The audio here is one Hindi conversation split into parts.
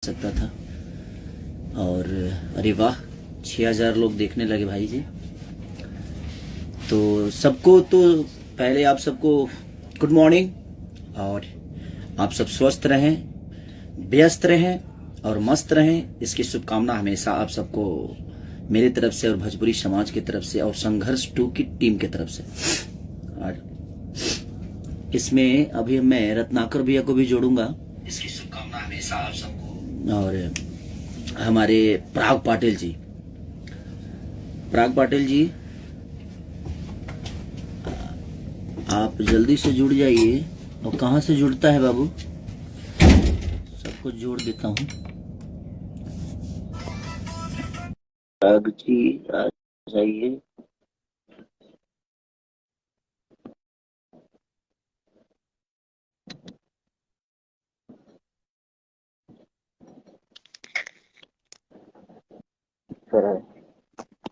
सकता था। और अरे वाह, 6000 लोग देखने लगे भाई जी। तो सबको तो पहले आप सबको गुड मॉर्निंग, और आप सब स्वस्थ रहें, व्यस्त रहें और मस्त रहें, इसकी शुभकामना हमेशा आप सबको मेरी तरफ से और भोजपुरी समाज की तरफ से और संघर्ष 2 की टीम की तरफ से। और इसमें अभी मैं रत्नाकर भैया को भी जोड़ूंगा, इसकी शुभकामना हमेशा आप सबको, और हमारे पराग पाटिल जी, आप जल्दी से जुड़ जाइए। और कहाँ से जुड़ता है बाबू? सबको जोड़ देता हूँ। पराग जी आ जाइए।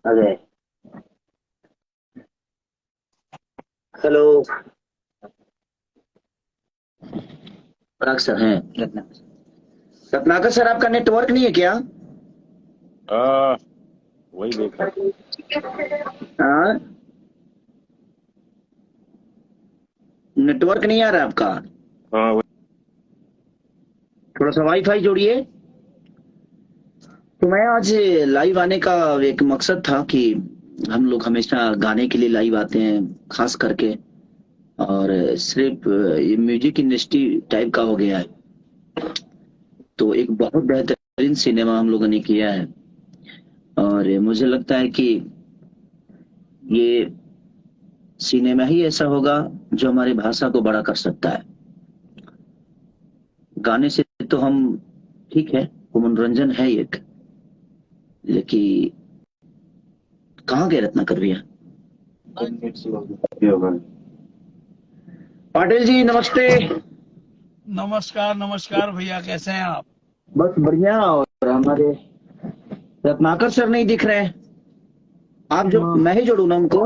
आ गए। हेलो पराग सर हैं? रत्नाकर सर, आपका नेटवर्क नहीं है क्या? वही देख हाँ, नेटवर्क नहीं आ रहा है आपका। हाँ थोड़ा सा वाईफाई जोड़िए। तो मैं आज लाइव आने का एक मकसद था कि हम लोग हमेशा गाने के लिए लाइव आते हैं, खास करके, और सिर्फ ये म्यूजिक इंडस्ट्री टाइप का हो गया है। तो एक बहुत बेहतरीन सिनेमा हम लोगों ने किया है, और मुझे लगता है कि ये सिनेमा ही ऐसा होगा जो हमारी भाषा को बड़ा कर सकता है। गाने से तो हम, ठीक है, वो मनोरंजन है एक, लेकिन कहाँ गए रत्नाकर भैया? पाटिल जी नमस्ते। नमस्कार नमस्कार भैया, कैसे हैं आप? बस बढ़िया। और हमारे रत्नाकर सर नहीं दिख रहे हैं। आप जो, हाँ, मैं ही जोड़ू ना उनको?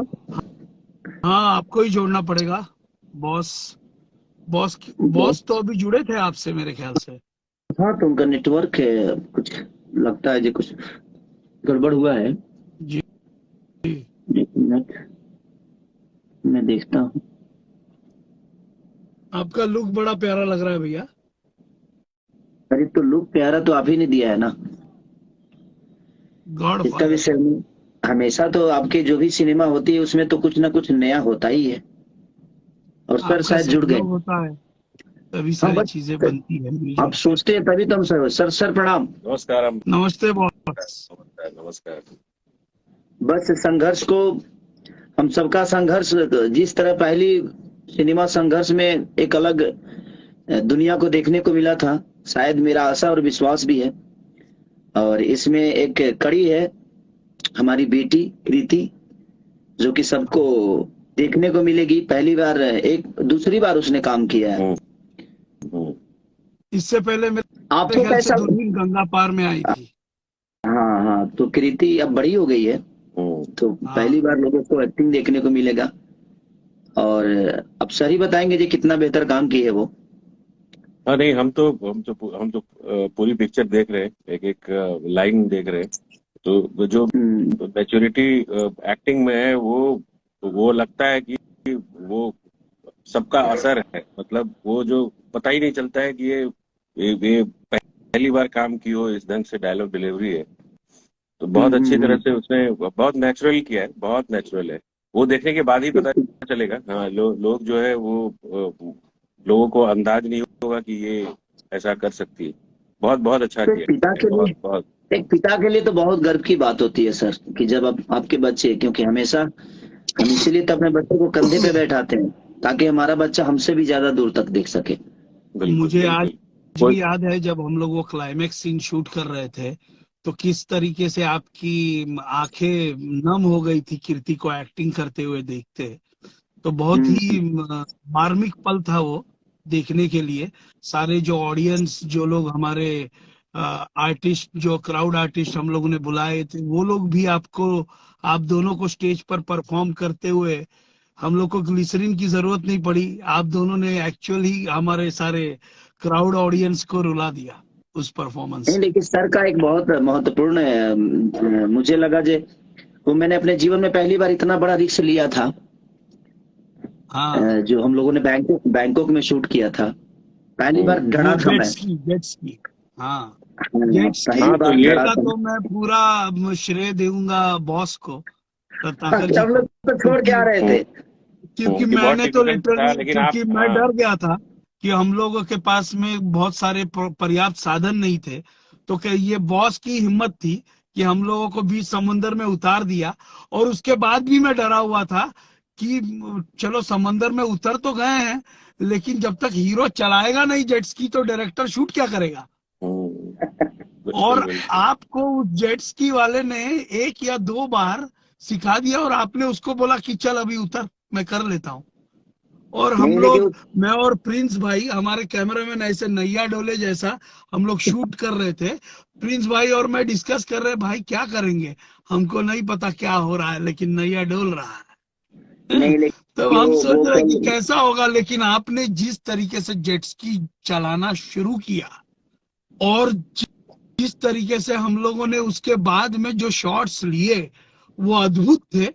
हाँ, आपको ही जोड़ना पड़ेगा। बॉस बॉस बॉस तो अभी जुड़े थे आपसे मेरे ख्याल से। हाँ, तो उनका नेटवर्क है, कुछ लगता है जी कुछ गड़बड़ हुआ है। जी जी। एक मिनट, मैं देखता हूँ। आपका लुक बड़ा प्यारा लग रहा है भैया। अरे तो लुक प्यारा तो आप ही ने दिया है ना, गॉड इसका फादर। विषय नहीं। हमेशा तो आपके जो भी सिनेमा होती है उसमें तो कुछ ना कुछ नया होता ही है। और सर आपका शायद जुड़ गए। सहयोग होता है तभी हाँ सारी बस, चीजें बनती है आप मिलजुल के। सोचते हैं तभी तो हम सर सर सर प्रणाम। नमस्कार नमस्ते बॉस। नमस्कार नमस्कार। बस संघर्ष को, हम सबका संघर्ष, जिस तरह पहली सिनेमा संघर्ष में एक अलग दुनिया को देखने को मिला था, शायद मेरा आशा और विश्वास भी है। और इसमें एक कड़ी है, हमारी बेटी कृति, जो कि सबको देखने को मिलेगी। पहली बार, एक दूसरी बार उसने काम किया है। हम्म। इससे पहले मेरे आपको ख्याल से कैसा? दुल्हन गंगा पार में आई थी। हाँ हाँ, तो कृति अब बड़ी हो गई है, तो हाँ, पहली बार लोगों को एक्टिंग देखने को मिलेगा। और अब सर ही बताएंगे जी कितना बेहतर काम की है वो। हाँ नहीं, हम तो पूरी पिक्चर देख रहे हैं, एक एक लाइन देख रहे हैं। तो जो हम्म, मैच्योरिटी एक्टिंग में है, वो लगता है कि वो सबका असर है। मतलब वो जो पता ही नहीं चलता है कि ये पहली बार काम की हो, इस ढंग से डायलॉग डिलीवरी है। तो बहुत अच्छी तरह हम्म। से उसने बहुत नेचुरल किया है, बहुत नेचुरल है। वो देखने के बाद ही पता चलेगा। हाँ, लोग जो है वो लोगों को अंदाज नहीं होगा कि ये ऐसा कर सकती है। बहुत बहुत अच्छा तो एक किया पिता है, के बहुत लिए, बहुत। एक पिता के लिए तो बहुत गर्व की बात होती है सर, कि जब आपके बच्चे, क्योंकि हमेशा हम इसीलिए तो अपने बच्चे को कंधे पे बैठाते हैं, ताकि हमारा बच्चा हमसे भी ज्यादा दूर तक देख सके। बिल्कुल मुझे आज बिल्कुल। कोई भी याद है जब हम लोग वो क्लाइमेक्स सीन शूट कर रहे थे, तो किस तरीके से आपकी आंखें नम हो गई थी कीर्ति को एक्टिंग करते हुए देखते। तो बहुत हम्म, ही मार्मिक पल था वो देखने के लिए। सारे जो ऑडियंस, जो लोग हमारे आर्टिस्ट, जो क्राउड आर्टिस्ट हम लोगों ने बुलाए थे, वो लोग भी आपको, आप दोनों को स्टेज पर परफॉर्म करते हुए, हम लोग को ग्लिसरीन की जरूरत नहीं पड़ी। आप दोनों ने एक्चुअली हमारे सारे क्राउड ऑडियंस को रुला दिया। उस परफॉर्मेंस नहीं, से। लेकिन सर का एक बहुत महत्वपूर्ण मुझे लगा जे वो मैंने अपने जीवन में पहली बार इतना बड़ा रिस्क लिया था। हाँ, जो हम लोगों ने बैंकॉक बैंकॉक में शूट किया था, पहली बार डरा वो था मैं। जेट्स की। हाँ, हाँ, जेट्स की पहली हाँ, तो बार ये डरा का था। तो मैं पूरा श्रेय दूंगा बॉस को, हाँ, रत्नाकर कि जी हम को, लोग तो छोड़ के आ क्योंकि रहे थे। कि बहुत मैंने तो डिफिकल्ट था, लिटरली, लेकिन आप, क्योंकि मैं हाँ। डर गया था कि हम लोगों के पास में बहुत सारे पर्याप्त साधन नहीं थे। तो क्या ये बॉस की हिम्मत थी कि हम लोगों को बीच समुंदर में उतार दिया। और उसके बाद भी मैं डरा हुआ था कि चलो समंदर में उतर तो गए हैं, लेकिन जब तक हीरो चलाएगा नहीं जेट्स की तो डायरेक्टर शूट क्या करेगा। हम्म, बिल्कुल और बिल्कुल। आपको उस जेट स्की वाले ने एक या दो बार सिखा दिया और आपने उसको बोला कि चल अभी उतर, मैं कर लेता हूँ। और हम नहीं, लोग, लेकिन मैं और प्रिंस भाई, हमारे कैमरामैन ऐसे नैया डोले जैसा हम लोग शूट कर रहे थे। प्रिंस भाई और मैं डिस्कस कर रहे, भाई क्या करेंगे, हमको नहीं पता क्या हो रहा है लेकिन नैया डोल रहा है। नहीं, तो लेकिन हम सोच वो रहे कि कल कैसा होगा, लेकिन आपने जिस तरीके से जेट स्की चलाना शुरू किया और जिस तरीके से हम लोगों ने उसके बाद में जो शॉट्स लिए वो अद्भुत थे।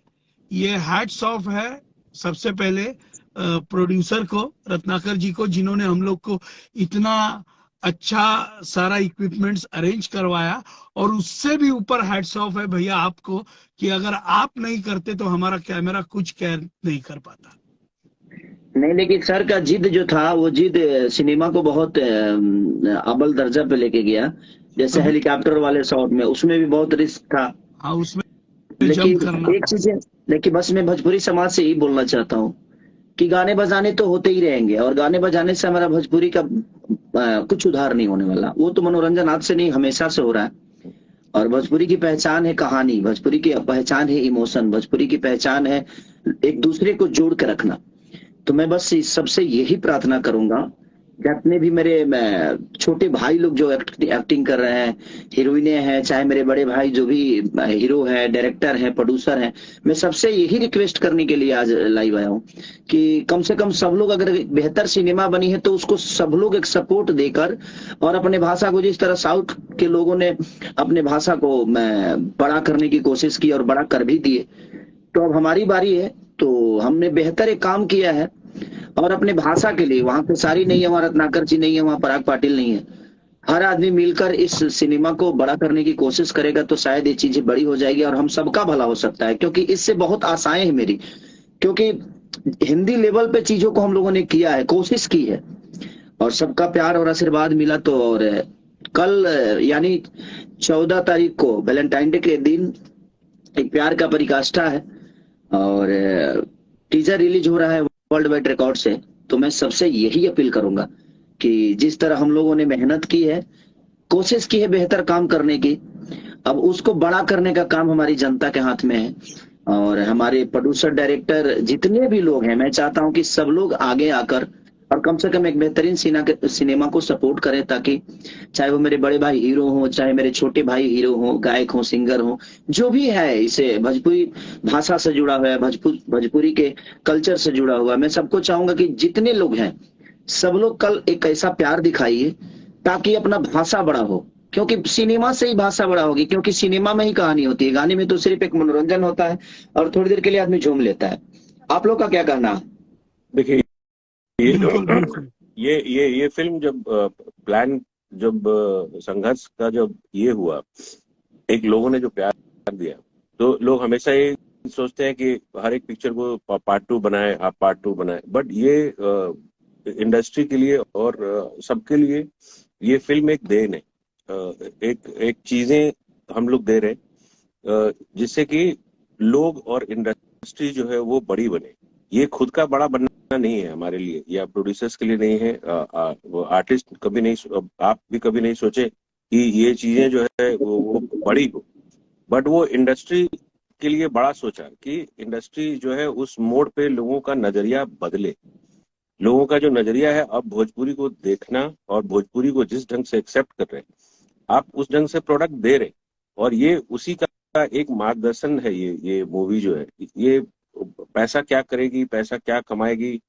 ये हैट्स ऑफ है सबसे पहले प्रोड्यूसर को, रत्नाकर जी को, जिन्होंने हम लोग को इतना अच्छा सारा इक्विपमेंट्स अरेंज करवाया। और उससे भी ऊपर हैट्स ऑफ है भैया आपको कि अगर आप नहीं करते तो हमारा कैमरा कुछ कह नहीं कर पाता। नहीं, लेकिन सर का जिद जो था वो जिद सिनेमा को बहुत अव्वल दर्जा पे लेके गया। जैसे अब हेलीकॉप्टर वाले शॉट में उसमें भी बहुत रिस्क था। हाँ, उसमें जंप लेकिन करना। एक चीज है, लेकिन बस मैं भोजपुरी समाज से यही बोलना चाहता हूँ कि गाने बजाने तो होते ही रहेंगे, और गाने बजाने से हमारा भोजपुरी का कुछ उधार नहीं होने वाला। वो तो मनोरंजन आज से नहीं, हमेशा से हो रहा है। और भोजपुरी की पहचान है कहानी, भोजपुरी की पहचान है इमोशन, भोजपुरी की पहचान है एक दूसरे को जोड़ के रखना। तो मैं बस इस सबसे यही प्रार्थना करूंगा, जितने भी मेरे छोटे भाई लोग जो एक्टिंग कर रहे हैं, हीरोइने हैं, चाहे मेरे बड़े भाई जो भी हीरो है, डायरेक्टर है, प्रोड्यूसर है, मैं सबसे यही रिक्वेस्ट करने के लिए आज लाइव आया हूँ कि कम से कम सब लोग, अगर बेहतर सिनेमा बनी है तो उसको सब लोग एक सपोर्ट देकर, और अपने भाषा को जिस तरह साउथ के लोगों ने अपने भाषा को बड़ा करने की कोशिश की और बड़ा कर भी दिए, तो अब हमारी बारी है। तो हमने बेहतर एक काम किया है, और अपने भाषा के लिए वहां पे सारी नहीं है, वहां रत्नाकर जी नहीं है, वहां पराग पाटिल नहीं है, हर आदमी मिलकर इस सिनेमा को बड़ा करने की कोशिश करेगा तो शायद ये चीजें बड़ी हो जाएगी और हम सबका भला हो सकता है। क्योंकि इससे बहुत आशाएं हैं मेरी, क्योंकि हिंदी लेवल पे चीजों को हम लोगों ने किया है, कोशिश की है, और सबका प्यार और आशीर्वाद मिला। तो और कल यानी 14 तारीख को वैलेंटाइन डे के दिन एक प्यार का परिकाष्ठा है, और टीजर रिलीज हो रहा है वर्ल्ड वाइड रिकॉर्ड से। तो मैं सबसे यही अपील करूंगा कि जिस तरह हम लोगों ने मेहनत की है, कोशिश की है बेहतर काम करने की, अब उसको बड़ा करने का काम हमारी जनता के हाथ में है। और हमारे प्रोड्यूसर डायरेक्टर जितने भी लोग हैं, मैं चाहता हूं कि सब लोग आगे आकर और कम से कम एक बेहतरीन सिनेमा को सपोर्ट करें, ताकि चाहे वो मेरे बड़े भाई हीरो हो, चाहे मेरे छोटे भाई हीरो हो, गायक हो, सिंगर हो, जो भी है इसे भोजपुरी भाषा से जुड़ा हुआ है, भोजपुरी के कल्चर से जुड़ा हुआ है, मैं सबको चाहूंगा कि जितने लोग हैं सब लोग कल एक ऐसा प्यार दिखाइए ताकि अपना भाषा बड़ा हो। क्योंकि सिनेमा से ही भाषा बड़ा होगी, क्योंकि सिनेमा में ही कहानी होती है, गाने में तो सिर्फ एक मनोरंजन होता है और थोड़ी देर के लिए आदमी झूम लेता है। आप लोग का क्या कहना है? देखिए, ये बिल्कुल बिल्कुल। ये फिल्म जब प्लान, जब संघर्ष का जब ये हुआ, एक लोगों ने जो प्यार दिया, तो लोग हमेशा ये सोचते हैं कि हर एक पिक्चर को पार्ट 2 बनाए, आप पार्ट 2 बनाए, बट ये इंडस्ट्री के लिए और सबके लिए ये फिल्म एक देन है। एक एक चीजें हम लोग दे रहे हैं, जिससे कि लोग और इंडस्ट्री जो है वो बड़ी बने। ये खुद का बड़ा बनना नहीं है हमारे लिए, या प्रोड्यूसर्स के लिए नहीं है, वो आर्टिस्ट कभी नहीं, आप भी कभी नहीं सोचे कि ये चीजें जो है वो बड़ी हो, बट वो इंडस्ट्री के लिए बड़ा सोचा कि इंडस्ट्री जो है उस मोड़ पे लोगों का नजरिया बदले। लोगों का जो नजरिया है अब भोजपुरी को देखना, और भोजपुरी को जिस ढंग से एक्सेप्ट कर रहे हैं, आप उस ढंग से प्रोडक्ट दे रहे हैं, और ये उसी का एक मार्गदर्शन है। ये मूवी जो है, ये पैसा क्या करेगी, पैसा क्या कमाएगी,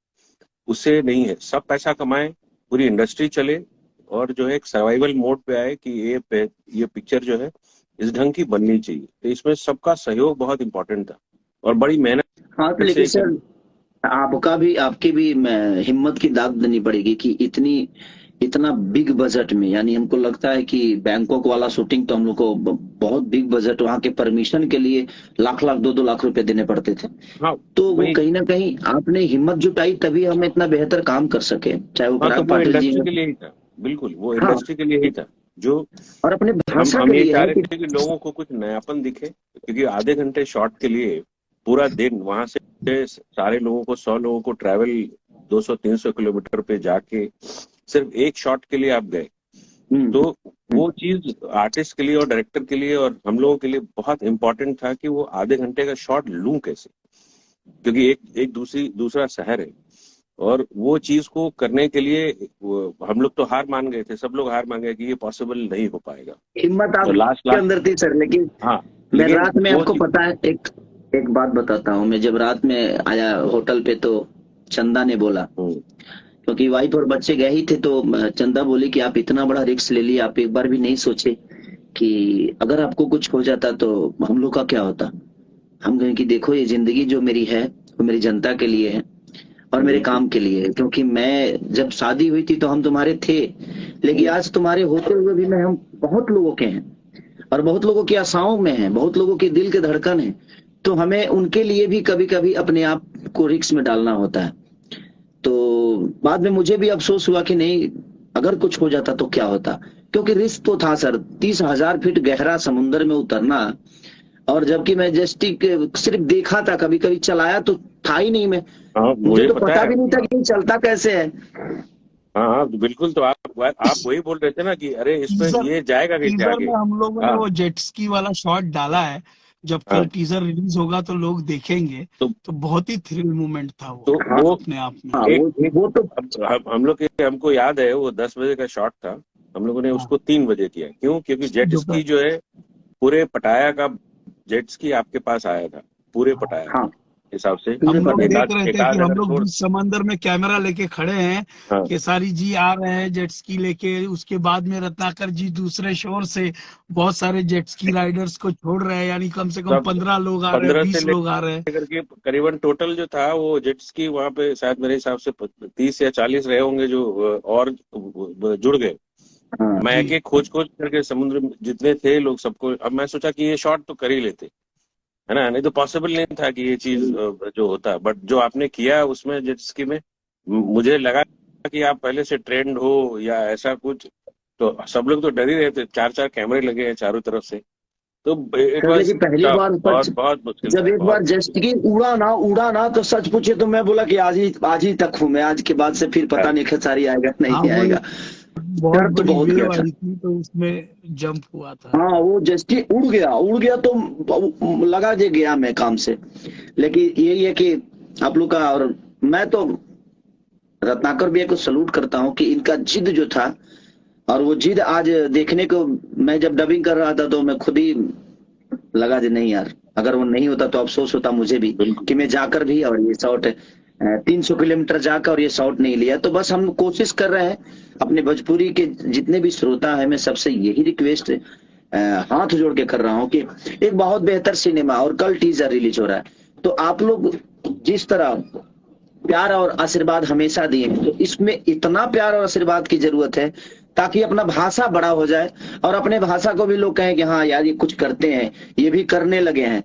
उससे नहीं है। सब पैसा कमाए, पूरी इंडस्ट्री चले, और जो है एक सर्वाइवल मोड पे आए कि ये पिक्चर जो है इस ढंग की बननी चाहिए। तो इसमें सबका सहयोग बहुत इंपॉर्टेंट था और बड़ी हाँ तो मेहनत लेकिन से सर आपकी भी हिम्मत की दाद देनी पड़ेगी कि इतना बिग बजट में, यानी हमको लगता है कि बैंकॉक वाला शूटिंग तो हम लोग को बहुत बिग बजट, वहां के परमिशन के लिए लाख लाख 2-2 लाख रुपए देने पड़ते थे। हाँ तो वो वही। कहीं ना कहीं आपने हिम्मत जुटाई तभी हम इतना बेहतर काम कर सके, चाहे वो हाँ तो पराग वो पाटिल जी इंडस्ट्री हो। के लिए ही था, बिल्कुल वो हाँ, इंडस्ट्री के लिए ही था। जो और अपने हम भाषा हम के ये लिए चाह है रहे कि थे कि लोगों को कुछ नयापन दिखे, क्योंकि आधे घंटे शॉट के लिए पूरा दिन वहां से सारे लोगों को 100 लोगों को ट्रैवल 200-300 किलोमीटर पे जाके सिर्फ एक शॉट के लिए आप गए। हम्म, तो वो चीज आर्टिस्ट के लिए और डायरेक्टर के लिए और हम लोगों के लिए बहुत इंपॉर्टेंट था कि वो आधे घंटे का शॉट लूं कैसे, क्योंकि एक दूसरा शहर है। और वो चीज को करने के लिए हम लोग तो हार मान गए थे, सब लोग हार मान गए कि ये पॉसिबल नहीं हो पाएगा। हिम्मत तो लास्ट आपके लास्ट अंदर थी सर, लेकिन हाँ, मैं लेकिन रात में, वो आपको पता है, एक एक बात बताता हूँ। मैं जब रात में आया होटल पे तो चंदा ने बोला, हम्म, क्योंकि वाइफ और बच्चे गए ही थे, तो चंदा बोली कि आप इतना बड़ा रिस्क ले लिए, आप एक बार भी नहीं सोचे कि अगर आपको कुछ हो जाता तो हम लोग का क्या होता। हम कहें कि देखो ये जिंदगी जो मेरी है वो मेरी जनता के लिए है और मेरे बिल्कुल। काम के लिए है, क्योंकि मैं जब शादी हुई थी तो हम तुम्हारे थे, लेकिन आज तुम्हारे होते हुए भी मैं, हम बहुत लोगों के हैं और बहुत लोगों की आशाओं में हैं, बहुत लोगों के दिल के धड़कन है। तो हमें उनके लिए भी कभी कभी अपने आप को रिस्क में डालना होता है। तो बाद में मुझे भी अफसोस हुआ कि नहीं, अगर कुछ हो जाता तो क्या होता, क्योंकि रिस्क तो था सर, 30,000 फीट गहरा समुन्द्र में उतरना। और जबकि मैं जस्टिक सिर्फ देखा था, कभी कभी चलाया तो था ही नहीं मैं, हाँ मुझे मुझे तो पता पता है। भी नहीं था कि ये चलता कैसे है। हाँ हाँ बिल्कुल। तो आप वही बोल रहे थे ना कि अरे इसमें टीजर ये जाएगा कैसे टीजर आगे। में हम लोगों ने हाँ वो जेट स्की वाला शॉट डाला है। जब हाँ। कल टीजर रिलीज होगा तो लोग देखेंगे। तो तो बहुत ही थ्रिल मोमेंट था वो तो हाँ वो अपने आप में। हाँ, एक वो तो हम लोग के हमको याद है वो 10 बजे का शॉट था। हम लोगों ने हाँ, उसको 3 बजे किया। क्यों? क्योंकि जेट दोपहर। स्की जो है पूरे पटाया का जेट स्की आपके पास आया था पूरे पटाया हाँ, के हिसाब से। पूरे हम लोग पता देख एकाध रहे थे कि एकाध हम अगर लोग छोड़। बीच समंदर में कैमरा लेके खड़े हैं। हाँ केसारी जी आ रहे हैं जेट स्की लेके, उसके बाद में रत्नाकर जी दूसरे शोर से बहुत सारे जेट स्की राइडर्स को छोड़ रहे हैं, यानी कम से कम सब 15 लोग आ रहे हैं, 15 से 20 लोग आ रहे हैं। लेकर के करीबन टोटल जो था वो जेट स्की वहां पे शायद मेरे हिसाब से 30 या 40 रहे होंगे जो और जुड़ गए। हाँ, मैं एक जी। एक खोज खोज करके समुद्र में जितने थे लोग सबको, अब मैं सोचा कि ये शॉट तो कर ही लेते, है ना, नहीं तो पॉसिबल नहीं था कि ये चीज जो होता। बट जो आपने किया उसमें जेट स्की में, मुझे लगा कि आप पहले से ट्रेंड हो या ऐसा कुछ। तो सब लोग तो डर ही रहे थे, 4-4 कैमरे लगे हैं चारों तरफ से। तो इट सर वाज लेकिन पहली टफ, बार ऊपर, बहुत बहुत मुश्किल जब था, एक बार बहुत मुश्किल। जस्ट की उड़ा ना तो सच पूछे तो मैं बोला कि आज ही तक हूँ मैं, आज के बाद से फिर पता हाँ नहीं खेसारी आएगा हाँ, नहीं वो आएगा। एक बहुत डर तो बड़ी बहुत गया वेव था। आई थी तो उसमें जंप हुआ था। हाँ, वो जस्ट ही उड़ गया तो लगा जे गया मैं काम से। लेकिन यही है कि आप लोग का, और मैं तो रत्नाकर भैया को सलूट करता हूँ कि इनका जिद जो था, और वो जिद आज देखने को, मैं जब डबिंग कर रहा था तो मैं खुद ही लगा जी नहीं यार, अगर वो नहीं होता तो अफसोस होता मुझे भी बिल्कुल। कि मैं जाकर भी और ये शॉट 300 किलोमीटर जाकर और ये शॉट नहीं लिया। तो बस हम कोशिश कर रहे हैं, अपने भोजपुरी के जितने भी श्रोता है, मैं सबसे यही रिक्वेस्ट हाथ जोड़ के कर रहा हूँ कि एक बहुत बेहतर सिनेमा, और कल टीजर रिलीज हो रहा है, तो आप लोग जिस तरह प्यार और आशीर्वाद हमेशा दिए हैं, तो इसमें इतना प्यार और आशीर्वाद की जरूरत है ताकि अपना भाषा बड़ा हो जाए और अपने भाषा को भी लोग कहें कि हाँ यार ये कुछ करते हैं, ये भी करने लगे हैं।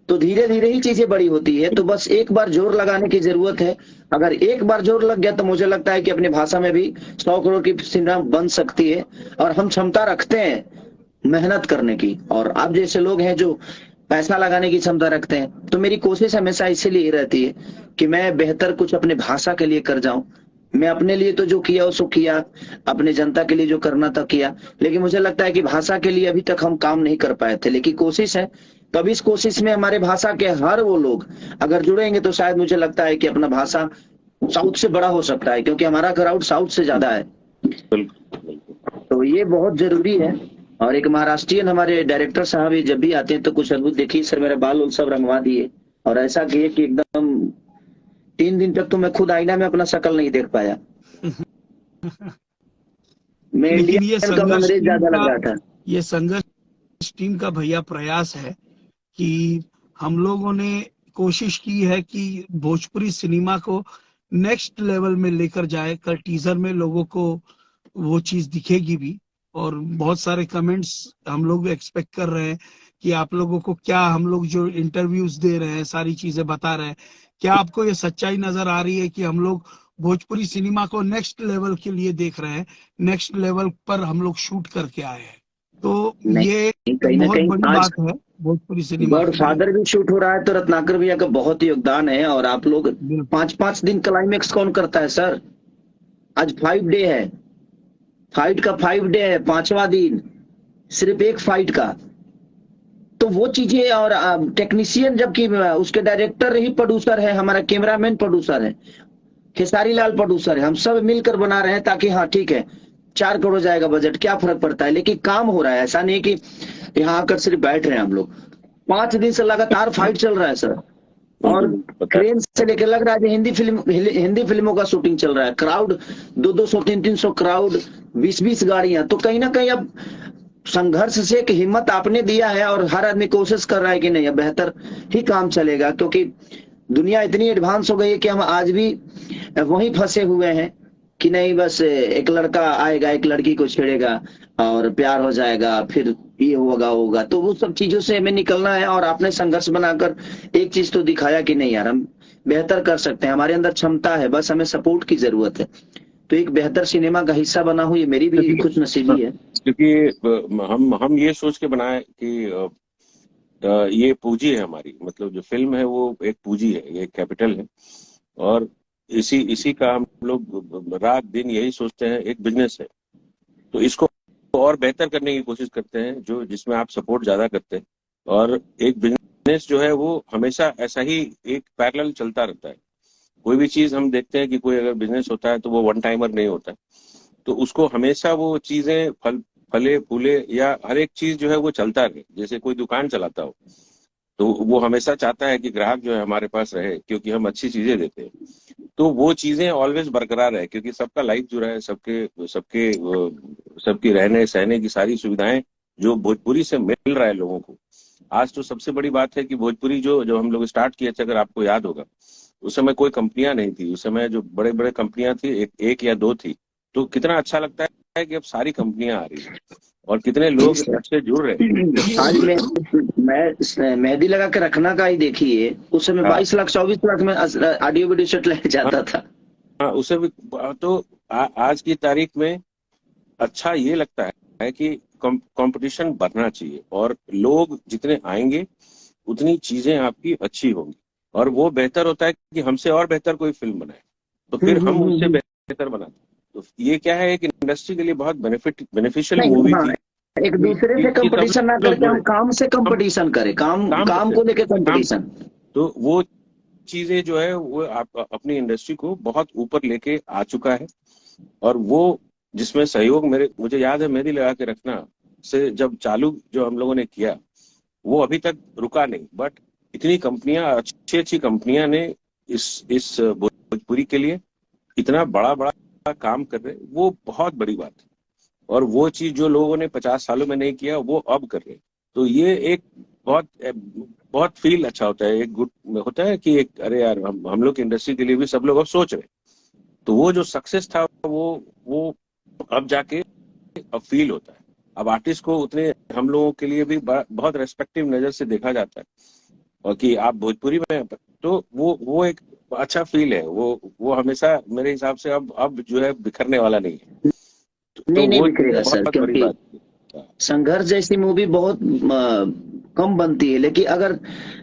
तो धीरे धीरे ही चीजें बड़ी होती है। तो बस एक बार जोर लगाने की जरूरत है। अगर एक बार जोर लग गया तो मुझे लगता है कि अपनी भाषा में भी 100 करोड़ की सिनेमा बन सकती है। और हम क्षमता रखते हैं मेहनत करने की, और आप जैसे लोग हैं जो पैसा लगाने की क्षमता रखते हैं। तो मेरी कोशिश हमेशा इसीलिए रहती है कि मैं बेहतर कुछ अपने भाषा के लिए कर जाऊं। मैं अपने लिए तो जो किया उसको किया, अपने जनता के लिए जो करना था किया, लेकिन मुझे लगता है कि भाषा के लिए अभी तक हम काम नहीं कर पाए थे। लेकिन कोशिश है, तो अभी इस कोशिश में हमारे भाषा के हर वो लोग अगर जुड़ेंगे तो शायद मुझे लगता है कि अपना भाषा साउथ से बड़ा हो सकता है, क्योंकि हमारा क्राउड साउथ से ज्यादा है। बिल्कुल बिल्कुल। तो ये बहुत जरूरी है। और एक महाराष्ट्रियन हमारे डायरेक्टर साहब ये जब भी आते हैं तो कुछ अद्भुत, देखिए सर मेरे बाल उल सब रंगवा दिए और ऐसा किए कि एकदम 3 दिन तक तो मैं खुद आईना में अपना शक्ल नहीं देख पाया। मैं लेकिन इंडियन कम अंग्रेज ज्यादा लग रहा था। ये संघर्ष टीम का भैया प्रयास है कि हम लोगों ने कोशिश की है कि भोजपुरी सिनेमा को नेक्स्ट लेवल में लेकर जाए। कल टीजर में लोगों को वो चीज दिखेगी भी, और बहुत सारे कमेंट्स हम लोग एक्सपेक्ट कर रहे हैं कि आप लोगों को क्या, हम लोग जो इंटरव्यूज दे रहे हैं, सारी चीजें बता रहे हैं, क्या आपको ये सच्चाई नजर आ रही है कि हम लोग भोजपुरी सिनेमा को नेक्स्ट लेवल के लिए देख रहे हैं, नेक्स्ट लेवल पर हम लोग शूट करके आए हैं? तो ये नहीं, एक कहीं ना बहुत कहीं बड़ी आज बात है भोजपुरी सिनेमा गॉड के लिए। फादर भी शूट हो रहा है, तो रत्नाकर भैया का बहुत योगदान है। और आप लोग बिल्कुल। 5-5 दिन क्लाइमेक्स कौन करता है सर? आज 5 डे है, फाइट का 5 डे है, 5वां दिन सिर्फ एक फाइट का। तो वो चीजें, और टेक्नीशियन, जबकि उसके डायरेक्टर ही प्रोड्यूसर है, हमारा कैमरामैन प्रोड्यूसर है, खेसारी लाल प्रोड्यूसर है, हम सब मिलकर बना रहे हैं ताकि हाँ ठीक है 4 करोड़ जाएगा बजट, क्या फर्क पड़ता है, लेकिन काम हो रहा है। ऐसा नहीं कि यहाँ आकर सिर्फ बैठ रहे हैं हम लोग। 5 दिन से लगातार फाइट चल रहा है सर, और क्रेन से लेकर लग रहा है हिंदी फिल्मों का शूटिंग चल रहा है। क्राउड 200-200 300-300 क्राउड, 20-20 गाड़ियां। तो कहीं ना कहीं अब संघर्ष से एक हिम्मत आपने दिया है, और हर आदमी कोशिश कर रहा है कि नहीं अब बेहतर ही काम चलेगा, क्योंकि दुनिया इतनी एडवांस हो गई है कि हम आज भी वहीं फंसे हुए हैं कि नहीं बस एक लड़का आएगा, एक लड़की को छेड़ेगा और प्यार हो जाएगा, फिर ये होगा। तो वो सब चीजों से हमें निकलना है, और आपने संघर्ष बनाकर एक चीज तो दिखाया कि नहीं यार हम बेहतर कर सकते हैं, हमारे अंदर क्षमता है, बस हमें सपोर्ट की जरूरत है। तो एक बेहतर सिनेमा का हिस्सा बना हूं, ये मेरी भी खुश नसीबी है। क्योंकि हम ये सोच के बनाए कि ये पूंजी है हमारी, मतलब जो फिल्म है वो एक पूंजी है, ये कैपिटल है। और इसी का हम लोग रात दिन यही सोचते हैं, एक बिजनेस है, तो इसको और बेहतर करने की कोशिश करते हैं, जो जिसमें आप सपोर्ट ज्यादा करते हैं। और एक बिजनेस जो है वो हमेशा ऐसा ही एक पैरेलल चलता रहता है। कोई भी चीज हम देखते हैं कि कोई अगर बिजनेस होता है तो वो वन टाइमर नहीं होता है, तो उसको हमेशा वो चीजें फले फूले या हर एक चीज जो है वो चलता रहे। जैसे कोई दुकान चलाता हो तो वो हमेशा चाहता है कि ग्राहक जो है हमारे पास रहे, क्योंकि हम अच्छी चीजें देते हैं। तो वो चीजें ऑलवेज बरकरार है, क्योंकि सबका लाइफ जुड़ा है, सबकी रहने सहने की सारी सुविधाएं जो भोजपुरी से मिल रहा है लोगों को। आज तो सबसे बड़ी बात है कि भोजपुरी जो हम लोग स्टार्ट किए थे, अगर आपको याद होगा, उस समय कोई कंपनियां नहीं थी। उस समय जो बड़े बड़े कंपनियां थी एक या दो थी। तो कितना अच्छा लगता है कि अब सारी कंपनियां आ रही हैं और कितने लोग अच्छे जुड़ रहे हैं। आज मैं मेहंदी लगा के रखना का ही देखिए, उस समय 22 लाख 24 लाख में ऑडियो वीडियो सेट लेके जाता था। हाँ, उसे भी। तो आज की तारीख में अच्छा ये लगता है कि कंपटीशन बढ़ना चाहिए, और लोग जितने आएंगे उतनी चीजें आपकी अच्छी होंगी, और वो बेहतर होता है कि हमसे और बेहतर कोई फिल्म बनाए, तो फिर हम उससे बेहतर बनाते। तो ये क्या है, एक इंडस्ट्री के लिए बहुत बेनिफिशियल मूवी थी। एक दूसरे से कंपटीशन ना करके हम काम से कंपटीशन करें, काम को लेके कंपटीशन। तो वो चीजें जो है वो अपनी इंडस्ट्री को बहुत ऊपर लेके आ चुका है। और वो जिसमें सहयोग मुझे याद है, मेहंदी लगा के रखना से जब चालू जो हम लोगों ने किया, वो अभी तक रुका नहीं। बट इतनी कंपनियां, अच्छी कंपनियां ने इस भोजपुरी के लिए इतना बड़ा काम कर रहे, वो बहुत बड़ी बात है। और वो चीज जो लोगों ने 50 सालों में नहीं किया, वो अब कर रहे। तो ये एक बहुत फील अच्छा होता है, एक गुड होता है कि एक अरे यार हम लोग की इंडस्ट्री के लिए भी सब लोग अब सोच रहे। तो वो जो सक्सेस था वो अब जाके अब फील होता है। अब आर्टिस्ट को उतने हम लोगों के लिए भी बहुत रेस्पेक्टिव नजर से देखा जाता है, और कि आप भोजपुरी में, तो वो एक अच्छा फील है। वो हमेशा मेरे हिसाब से अब जो है बिखरने वाला नहीं है। नहीं बिखरेगा सर, बहुत बड़ी बात है। संघर्ष जैसी मूवी बहुत कम बनती है, लेकिन अगर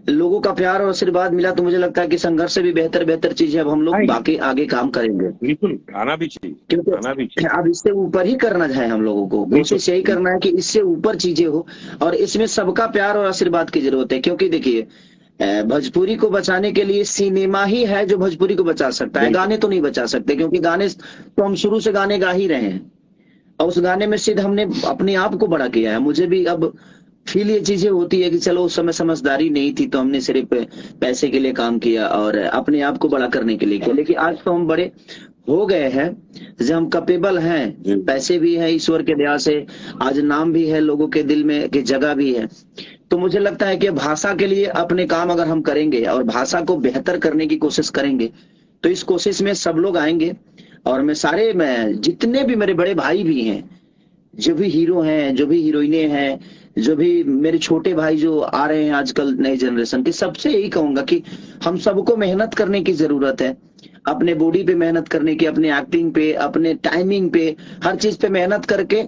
लोगों का प्यार और आशीर्वाद मिला तो मुझे लगता है कि संघर्ष से भी बेहतर चीजें अब हम लोग बाकी आगे काम करेंगे। बिल्कुल, आना भी चाहिए, क्योंकि अब इससे ऊपर ही करना है, हम लोगों को कोशिश यही करना है कि इससे ऊपर चीजें हो, और इसमें सबका प्यार और आशीर्वाद की जरूरत है। क्योंकि देखिए, भोजपुरी को बचाने के लिए सिनेमा ही है जो भोजपुरी को बचा सकता है, गाने तो नहीं बचा सकते, क्योंकि गाने तो हम शुरू से गाने गा ही रहे हैं, और उस गाने में सिर्फ हमने अपने आप को बड़ा किया है। मुझे भी अब फील ये चीजें होती है कि चलो उस समय समझदारी नहीं थी, तो हमने सिर्फ पैसे के लिए काम किया और अपने आप को बड़ा करने के लिए किया, लेकिन आज तो हम बड़े हो गए हैं, जैसे हम कैपेबल हैं, पैसे भी हैं ईश्वर के दया से, आज नाम भी है लोगों के दिल में की जगह भी है। तो मुझे लगता है कि भाषा के लिए अपने काम अगर हम करेंगे और भाषा को बेहतर करने की कोशिश करेंगे तो इस कोशिश में सब लोग आएंगे। और मैं जितने भी मेरे बड़े भाई भी हैं, जो भी हीरो हैं, जो भी हीरोइनें हैं, जो भी मेरे छोटे भाई जो आ रहे हैं आजकल नई जनरेशन के, सबसे यही कहूंगा कि हम सबको मेहनत करने की जरूरत है। अपने बॉडी पे मेहनत करने की, अपने एक्टिंग पे, अपने टाइमिंग पे, हर चीज पे मेहनत करके,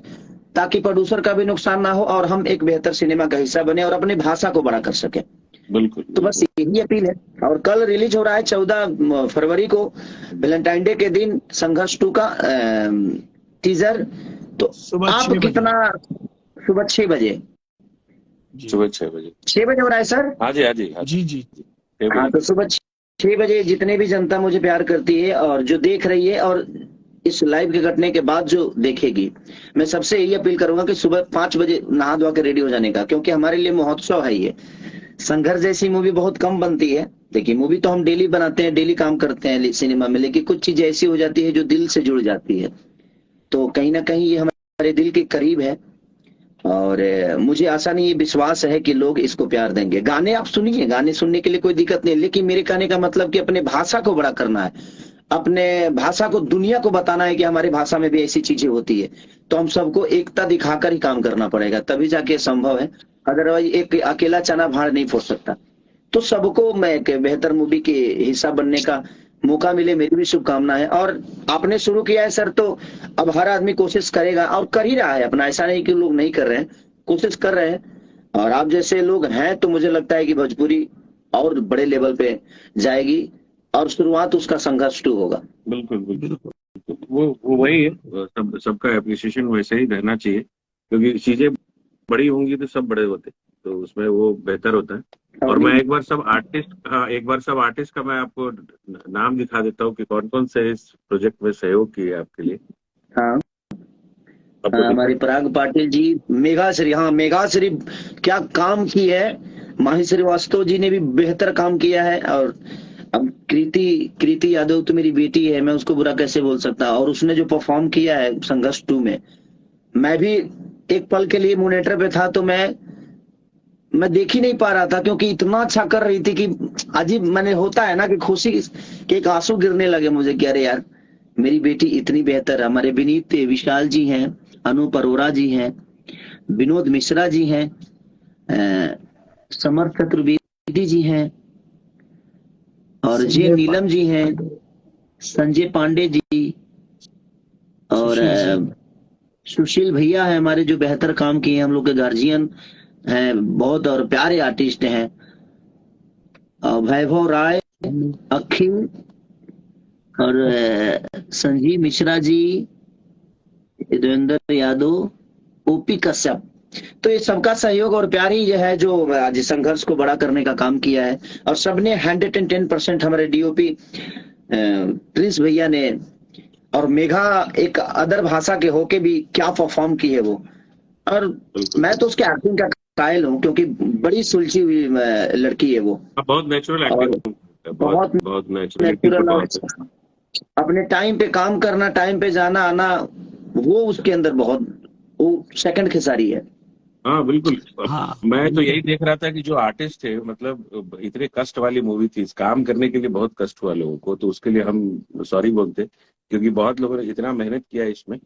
ताकि प्रोड्यूसर का भी नुकसान ना हो और हम एक बेहतर सिनेमा का हिस्सा बने और अपनी भाषा को बड़ा कर सके। बिल्कुल तो बस यही अपील है। और कल रिलीज हो रहा है 14 फरवरी को, वैलेंटाइन डे के दिन, संघर्ष 2 का टीजर। तो सुबह आप 6 बजे। कितना, सुबह 6 बजे, सुबह 6 बजे। 6 बजे हो रहा है सर? हाँ जी, हाँ जी, हाँ जी जी। 6 हाँ, बजे। तो सुबह 6 बजे जितने भी जनता मुझे प्यार करती है और जो देख रही है और इस लाइव के घटने के बाद जो देखेगी, मैं सबसे यही अपील करूंगा कि सुबह 5 बजे नहा धोआ के रेडी हो जाने का, क्योंकि हमारे लिए महोत्सव है ये। संघर्ष जैसी मूवी बहुत कम बनती है। देखिए, मूवी तो हम डेली बनाते हैं, डेली काम करते हैं सिनेमा में, लेकिन कुछ चीजें ऐसी हो जाती है जो दिल से जुड़ जाती है। तो कहीं ना कहीं ये हमारे दिल के करीब है और मुझे आशा नहीं, विश्वास है कि लोग इसको प्यार देंगे। गाने आप सुनिए, गाने सुनने के लिए कोई दिक्कत नहीं, लेकिन मेरे कहने का मतलब कि अपने भाषा को बड़ा करना है, अपने भाषा को दुनिया को बताना है कि हमारी भाषा में भी ऐसी चीजें होती है। तो हम सबको एकता दिखाकर ही काम करना पड़ेगा, तभी जाके संभव है। अदरवाइज एक अकेला चना भाड़ नहीं फोड़ सकता। तो सबको मैं एक बेहतर मूवी के हिस्सा बनने का मौका मिले, मेरी भी शुभकामना है। और आपने शुरू किया है सर, तो अब हर आदमी कोशिश करेगा और कर ही रहा है अपना, ऐसा नहीं कि लोग नहीं कर रहे हैं, कोशिश कर रहे हैं। और आप जैसे लोग हैं तो मुझे लगता है कि भोजपुरी और बड़े लेवल पे जाएगी और शुरुआत उसका संघर्ष 2 होगा। बिल्कुल बिल्कुल, वो वही है। सबका एप्रिसिएशन वैसे ही रहना चाहिए, क्योंकि चीजें बड़ी होंगी तो सब बड़े होते, तो उसमें वो बेहतर होता है। और मैं एक बार सब आर्टिस्ट का मैं आपको नाम दिखा देता हूँ कि कौन कौन से इस प्रोजेक्ट में सहयोग किए आपके लिए। हाँ, हमारी पराग पाटिल जी, मेघाश्री, हाँ मेघाश्री क्या काम की है, माही श्रीवास्तव जी ने भी बेहतर काम किया है। और अब कृति यादव तो मेरी बेटी है, मैं उसको बुरा कैसे बोल सकता। और उसने जो परफॉर्म किया है संघर्ष 2 में, मैं भी एक पल के लिए मॉनिटर पे था तो मैं देख ही नहीं पा रहा था, क्योंकि इतना अच्छा कर रही थी कि अजीब, मैंने होता है ना कि खुशी के एक आंसू गिरने लगे मुझे कि अरे यार मेरी बेटी इतनी बेहतर है। हमारे विनीत विशाल जी हैं, अनूप अरोरा जी हैं, विनोद मिश्रा जी हैं, समर्थ चतुर्वेदी जी हैं, और जे नीलम जी हैं, संजय पांडे जी, और सुशील भैया है हमारे, जो बेहतर काम किए, हम लोग के गार्जियन हैं बहुत और प्यारे आर्टिस्ट हैं। वैभव राय, अखिल और संजीव मिश्रा जी, देवेंद्र यादव, ओपी कश्यप। तो ये सबका सहयोग और प्यार ही है जो आज संघर्ष को बड़ा करने का काम किया है। और सबने 110% हमारे डीओपी प्रिंस भैया ने, और मेघा एक अदर भाषा के होके भी क्या परफॉर्म की है वो। और मैं तो उसके एक्टिंग का कायल हूँ, क्योंकि बड़ी सुलझी हुई लड़की है वो, बहुत नेचुरल एक्टिंग, बहुत नेचुरल, अपने टाइम पे काम करना, टाइम पे जाना आना, वो उसके अंदर बहुत, वो सेकंड खेसारी है। हाँ बिल्कुल। हाँ। मैं तो यही देख रहा था कि जो आर्टिस्ट थे, मतलब इतने कष्ट वाली मूवी थी, इस काम करने के लिए बहुत कष्ट हुआ लोगों को, तो उसके लिए हम सॉरी बोलते, क्योंकि बहुत लोगों ने इतना मेहनत किया इसमें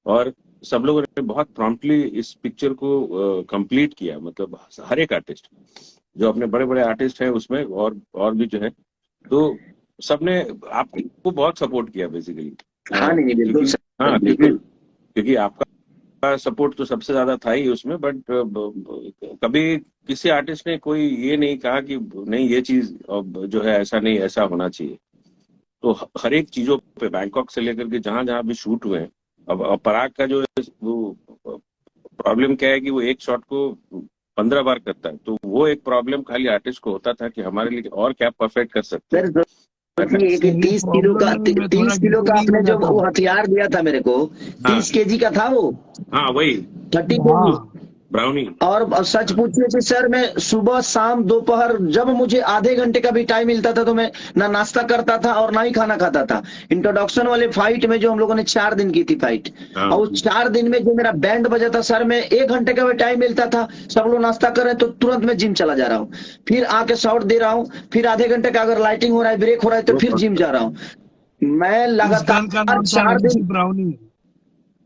और सब लोगों ने बहुत प्रॉम्प्टली इस पिक्चर को कंप्लीट किया। मतलब हर एक आर्टिस्ट, जो अपने बड़े बड़े आर्टिस्ट हैं उसमें, और भी जो है, तो सबने आपको बहुत सपोर्ट किया बेसिकली। हाँ नहीं बिल्कुल, हाँ बिल्कुल, क्योंकि आपका सपोर्ट तो सबसे ज्यादा था ही उसमें। बट कभी किसी आर्टिस्ट ने कोई ये नहीं कहा कि नहीं ये चीज जो है ऐसा नहीं, ऐसा होना चाहिए। तो हर एक चीजों पे, बैंकॉक से लेकर के जहां जहां भी शूट हुए हैं। अब पराग का जो वो प्रॉब्लम क्या है कि वो एक शॉट को 15 बार करता है, तो वो एक प्रॉब्लम खाली आर्टिस्ट को होता था कि हमारे लिए और क्या परफेक्ट कर सकते हैं। 30 किलो का आपने जो वो हथियार दिया था मेरे को, 30 केजी का था वो। हाँ वही 30 केजी, ब्राउनी। और सच पूछिए कि सर मैं सुबह शाम दोपहर जब मुझे आधे घंटे का भी टाइम मिलता था तो मैं ना नाश्ता करता था और ना ही खाना खाता था। इंट्रोडक्शन वाले फाइट में जो हम लोगों ने 4 दिन की थी फाइट, हाँ और उस 4 दिन में जो मेरा बैंड बजा था सर, मैं 1 घंटे का भी टाइम मिलता था, सब लोग नाश्ता कर रहे हैं तो तुरंत मैं जिम चला जा रहा हूँ, फिर आके शॉट दे रहा हूँ, फिर आधे घंटे का अगर लाइटिंग हो रहा है, ब्रेक हो रहा है तो वो फिर बात जिम है। जा रहा हूँ। मैं उस गन का लगातार नाम था चार लेगेसी दिन ब्राउनी।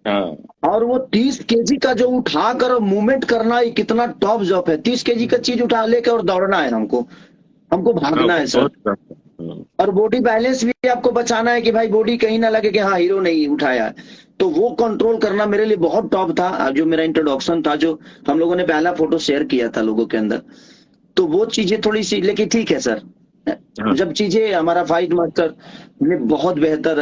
हाँ और वो 30 केजी का जो उठाकर मूवमेंट करना, ये कितना टॉप जॉब है। 30 केजी का चीज उठा लेके और दौड़ना है हमको, हमको हाँ, भागना है सर। बहुत tough है। हाँ। और बॉडी बैलेंस भी आपको बचाना है कि भाई बॉडी कहीं ना लगे कि हाँ हीरो नहीं उठाया है। तो वो कंट्रोल करना मेरे लिए बहुत टॉप था। जो मेरा इंट्रोडक्शन था, जो हम लोगों ने पहला फोटो शेयर किया था लोगों के अंदर, तो वो चीजें थोड़ी सी, लेकिन ठीक है सर। हाँ, जब चीजें हमारा फाइट मास्टर ने बहुत बेहतर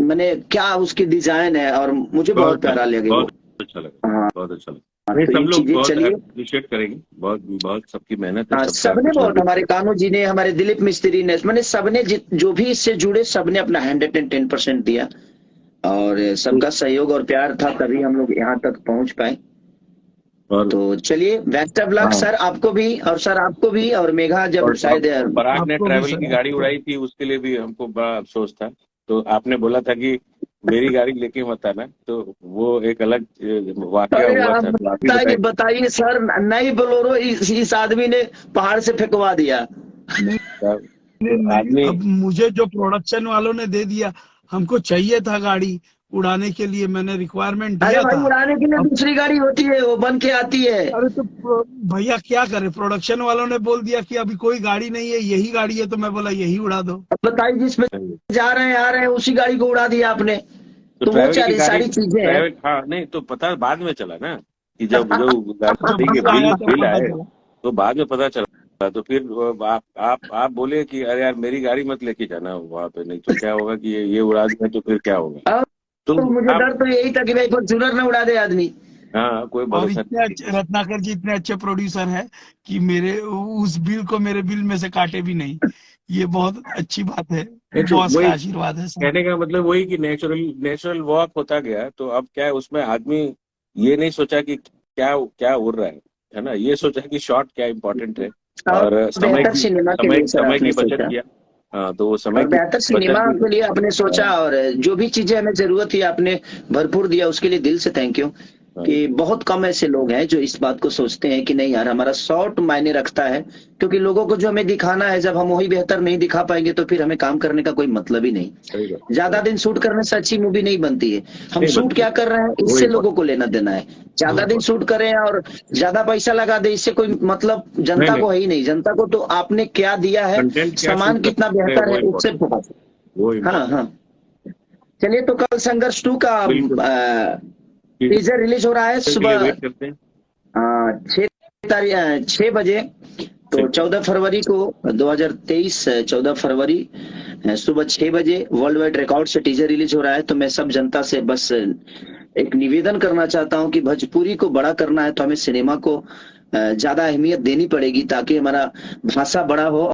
मैंने क्या उसकी डिजाइन है और मुझे बहुत बहुत अच्छा प्यारा लगा, लगे वो। बहुत अच्छा लगा, हाँ, बहुत अच्छा लगा। नहीं, तो सब ये लोग चीजें बहुत चलिए। अप्रिशिएट करेंगे, बहुत बहुत सबकी मेहनत है, हाँ, सबका सबने कुछ ना बहुत, कुछ। हमारे कान्हो जी ने, हमारे दिलीप मिस्त्री ने, मैंने सबने जो भी इससे जुड़े सबने अपना 110% दिया, और सबका सहयोग और प्यार था तभी हम लोग यहाँ तक पहुंच पाए। और तो चलिए, बेस्ट ऑफ लक हाँ, सर आपको भी, और सर आपको भी, और मेघा जब और शायद पराग ने आपको भी ट्रैवल की सर, गाड़ी आपको उड़ाई थी, उसके लिए भी हमको बड़ा अफसोस था। तो आपने बोला था कि मेरी गाड़ी लेके मत आना, तो वो एक अलग वाकया अरे हुआ आप था, तो आप ही बताइए बताइए। बताइए सर, नई बोलोरो इस आदमी ने पहाड़ से फेंकवा दिया। नहीं, नहीं, तो नहीं, आदमी, अब मुझे जो प्रोडक्शन वालों ने दे दिया, हमको चाहिए था गाड़ी उड़ाने के लिए, मैंने रिक्वायरमेंट अरे दिया भाई, था। उड़ाने के लिए अब दूसरी गाड़ी होती है, वो बन के आती है। अरे तो भैया क्या करे, प्रोडक्शन वालों ने बोल दिया कि अभी कोई गाड़ी नहीं है, यही गाड़ी है, तो मैं बोला यही उड़ा दो। अब बताइए, जिसमें जा रहे हैं आ रहे हैं उसी गाड़ी को उड़ा दिया आपने। तो तो वो ट्रैवल की गाड़ी, सारी चीजें हैं। ट्रैवल, हाँ नहीं तो पता बाद में चला ना, कि जब जो जब गाड़ी के बिल बिल आया तब बिल पता आए, चला। तो बाद में पता चला। तो फिर आप बोले कि अरे यार मेरी गाड़ी मत लेके जाना वहां पे, नहीं तो क्या होगा कि ये उड़ा दिया तो फिर क्या होगा। अब तो तो मुझे आप, डर तो यही था कि भाई फॉर्च्यूनर न उड़ा दे आदमी। हाँ कोई और भरोसा इतने नहीं। अच्छे रत्नाकर जी इतने अच्छे प्रोड्यूसर हैं कि मेरे उस बिल को मेरे बिल में से काटे भी नहीं। ये बहुत अच्छी बात है, नहीं तो बॉस का वही आशीर्वाद है सर। कहने का मतलब वही कि नेचुरल नेचुरल वॉक होता गया। तो अब क्या है, उसमें आदमी ये नहीं सोचा कि क्या क्या उड़ रहा है ना, ये सोचा कि शॉट क्या इम्पोर्टेंट है। और और बेहतर सिनेमा के लिए सर समय की आपने बचत सोचा, किया। हाँ, तो वो समय और की बेहतर बचत सिनेमा भी। के लिए आपने सोचा, हाँ, और जो भी चीजें हमें जरूरत थी आपने भरपूर दिया, उसके लिए दिल से थैंक यू। हाँ, कि बहुत कम ऐसे लोग हैं जो इस बात को सोचते हैं कि नहीं यार, हमारा शॉर्ट मायने रखता है। क्योंकि लोगों को जो हमें दिखाना है, जब हम वही बेहतर नहीं दिखा पाएंगे तो फिर हमें काम करने का कोई मतलब ही नहीं। सही बात, ज्यादा सही। दिन शूट करने से अच्छी मूवी नहीं बनती है। हम नहीं शूट बनती, क्या कर रहे हैं वो इससे लोगों इम्पोर्टेंट, को लेना देना है। वो ज्यादा दिन इम्पोर्टेंट। शूट करें और ज्यादा पैसा लगा दे, इससे कोई मतलब नहीं जनता नहीं, को है ही नहीं। जनता को तो आपने क्या दिया है, कंटेंट क्या सामान शूट कितना करते हैं बेहतर वो है, उससे इम्पोर्टेंट, फोकस। वो हाँ इम्पोर्टेंट। हाँ। चलिए, तो कल संघर्ष 2 का बिल्कुल, टीजर रिलीज हो रहा है टीजर के लिए सुबह वेट करते हैं। 6 तारीख 6 बजे। तो ठीक है। 14 फरवरी को 2023, 14 फरवरी सुबह 6 बजे वर्ल्ड वाइड रिकॉर्ड से टीजर रिलीज हो रहा है। तो मैं सब जनता से बस एक निवेदन करना चाहता हूं कि भोजपुरी को बड़ा करना है तो हमें सिनेमा को ज्यादा अहमियत देनी पड़ेगी, ताकि हमारा भाषा बड़ा हो